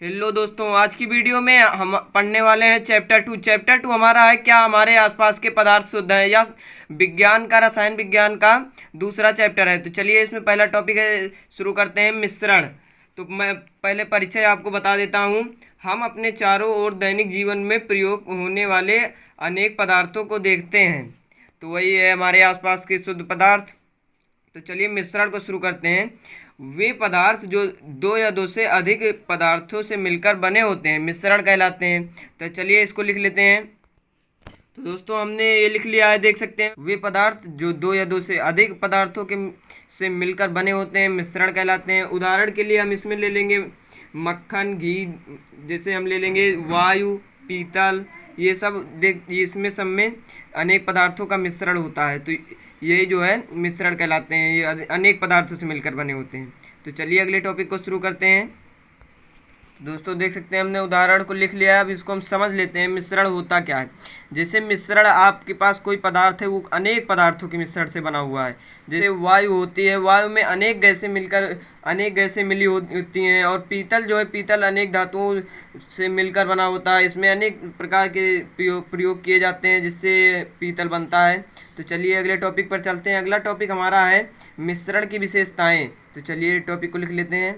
Hello दोस्तों, आज की वीडियो में हम पढ़ने वाले हैं चैप्टर 2। चैप्टर 2 हमारा है क्या हमारे आसपास के पदार्थ शुद्ध हैं, या विज्ञान का, रसायन विज्ञान का दूसरा चैप्टर है। तो चलिए इसमें पहला टॉपिक है, शुरू करते हैं मिश्रण। तो मैं पहले परिचय आपको बता देता हूँ। हम अपने चारों ओर दैनिक जीवन में प्रयोग होने वाले अनेक पदार्थों को देखते हैं, तो वही है हमारे आसपास के शुद्ध पदार्थ। तो चलिए मिश्रण को शुरू करते हैं। वे पदार्थ जो दो या दो से अधिक पदार्थों से मिलकर बने होते हैं मिश्रण कहलाते हैं। तो चलिए इसको लिख लेते हैं। तो दोस्तों हमने ये लिख लिया है, देख सकते हैं। वे पदार्थ जो दो या दो से अधिक पदार्थों के से मिलकर बने होते हैं मिश्रण कहलाते हैं। उदाहरण के लिए हम इसमें ले लेंगे मक्खन, घी, जैसे हम ले लेंगे वायु, पीतल, ये सब इसमें सब में अनेक पदार्थों का मिश्रण होता है। तो ये जो है मिश्रण कहलाते हैं, ये अनेक पदार्थों से मिलकर बने होते हैं। तो चलिए अगले टॉपिक को शुरू करते हैं। तो दोस्तों देख सकते हैं हमने उदाहरण को लिख लिया है। अब इसको हम समझ लेते हैं मिश्रण होता क्या है। जैसे मिश्रण, आपके पास कोई पदार्थ है, वो अनेक पदार्थों के मिश्रण से बना हुआ है। जैसे वायु होती है, वायु में अनेक गैसें मिलकर अनेक गैसें मिली होती हैं। और पीतल जो है, पीतल अनेक धातुओं से मिलकर बना होता है। इसमें अनेक प्रकार के प्रयोग किए जाते हैं जिससे पीतल बनता है। तो चलिए अगले टॉपिक पर चलते हैं। अगला टॉपिक हमारा है मिश्रण की विशेषताएँ। तो चलिए टॉपिक को लिख लेते हैं।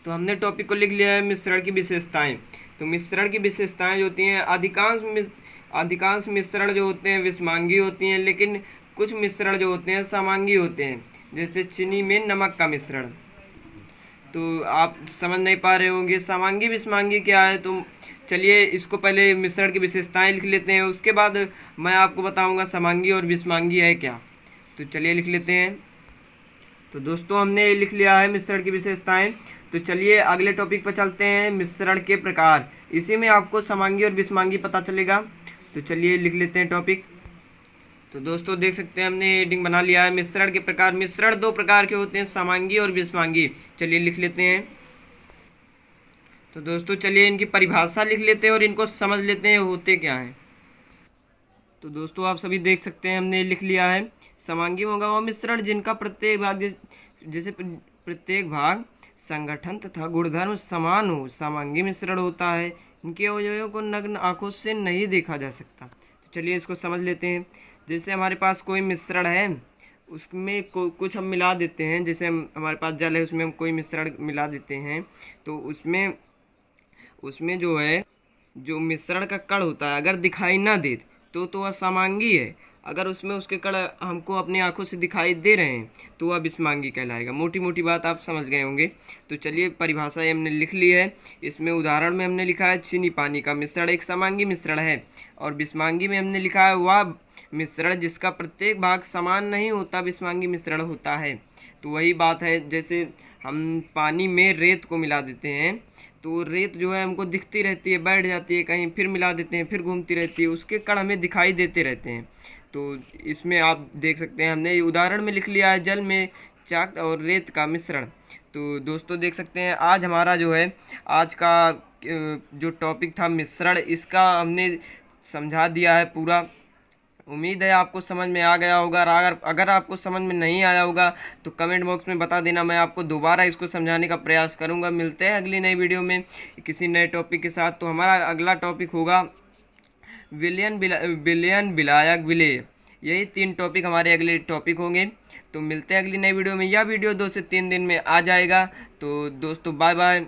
तो हमने टॉपिक को लिख लिया है मिश्रण की विशेषताएं। तो मिश्रण की विशेषताएं जो होती हैं, अधिकांश मिश्रण जो होते हैं विषमांगी होती हैं, लेकिन कुछ मिश्रण जो होते हैं समांगी होते हैं। जैसे चीनी में नमक का मिश्रण। तो आप समझ नहीं पा रहे होंगे समांगी विषमांगी क्या है। तो चलिए इसको पहले मिश्रण की विशेषताएं लिख लेते हैं, उसके बाद मैं आपको बताऊँगा समांगी और विषमांगी है क्या। तो चलिए लिख लेते हैं। तो दोस्तों हमने लिख लिया है मिश्रण की विशेषताएं। तो चलिए अगले टॉपिक पर चलते हैं, मिश्रण के प्रकार। इसी में आपको समांगी और विषमांगी पता चलेगा। तो चलिए लिख लेते हैं टॉपिक। तो दोस्तों देख सकते हैं हमने हेडिंग बना लिया है, मिश्रण के प्रकार। मिश्रण दो प्रकार के होते हैं, समांगी और विषमांगी। चलिए लिख लेते हैं। तो दोस्तों चलिए इनकी परिभाषा लिख लेते हैं और इनको समझ लेते हैं होते क्या हैं। तो दोस्तों आप सभी देख सकते हैं हमने लिख लिया है। समांगी होगा वो मिश्रण जिनका प्रत्येक भाग जैसे प्रत्येक भाग संगठन तथा गुणधर्म समान हो, समांगी मिश्रण होता है। इनके अवयवों को नग्न आंखों से नहीं देखा जा सकता। तो चलिए इसको समझ लेते हैं। जैसे हमारे पास कोई मिश्रण है, उसमें कुछ हम मिला देते हैं। जैसे हमारे पास जल है, उसमें हम कोई मिश्रण मिला देते हैं, तो उसमें जो है जो मिश्रण का कण होता है, अगर दिखाई ना दे तो वह समांगी है। अगर उसमें उसके कण हमको अपनी आंखों से दिखाई दे रहे हैं तो वह विषमांगी कहलाएगा। मोटी मोटी बात आप समझ गए होंगे। तो चलिए परिभाषा ये हमने लिख ली है। इसमें उदाहरण में हमने लिखा है चीनी पानी का मिश्रण एक समांगी मिश्रण है। और विषमांगी में हमने लिखा है वह मिश्रण जिसका प्रत्येक भाग समान नहीं होता, विषमांगी मिश्रण होता है। तो वही बात है, जैसे हम पानी में रेत को मिला देते हैं, तो रेत जो है हमको दिखती रहती है, बैठ जाती है कहीं, फिर मिला देते हैं, फिर घूमती रहती है, उसके कण हमें दिखाई देते रहते हैं। तो इसमें आप देख सकते हैं हमने उदाहरण में लिख लिया है जल में चाक और रेत का मिश्रण। तो दोस्तों देख सकते हैं आज हमारा जो है आज का जो टॉपिक था मिश्रण, इसका हमने समझा दिया है पूरा। उम्मीद है आपको समझ में आ गया होगा। अगर आपको समझ में नहीं आया होगा तो कमेंट बॉक्स में बता देना, मैं आपको दोबारा इसको समझाने का प्रयास करूंगा। मिलते हैं अगली नई वीडियो में किसी नए टॉपिक के साथ। तो हमारा अगला टॉपिक होगा विलयन, विलायक, विलेय। यही 3 टॉपिक हमारे अगले टॉपिक होंगे। तो मिलते हैं अगली नई वीडियो में। यह वीडियो 2 से 3 दिन में आ जाएगा। तो दोस्तों बाय बाय।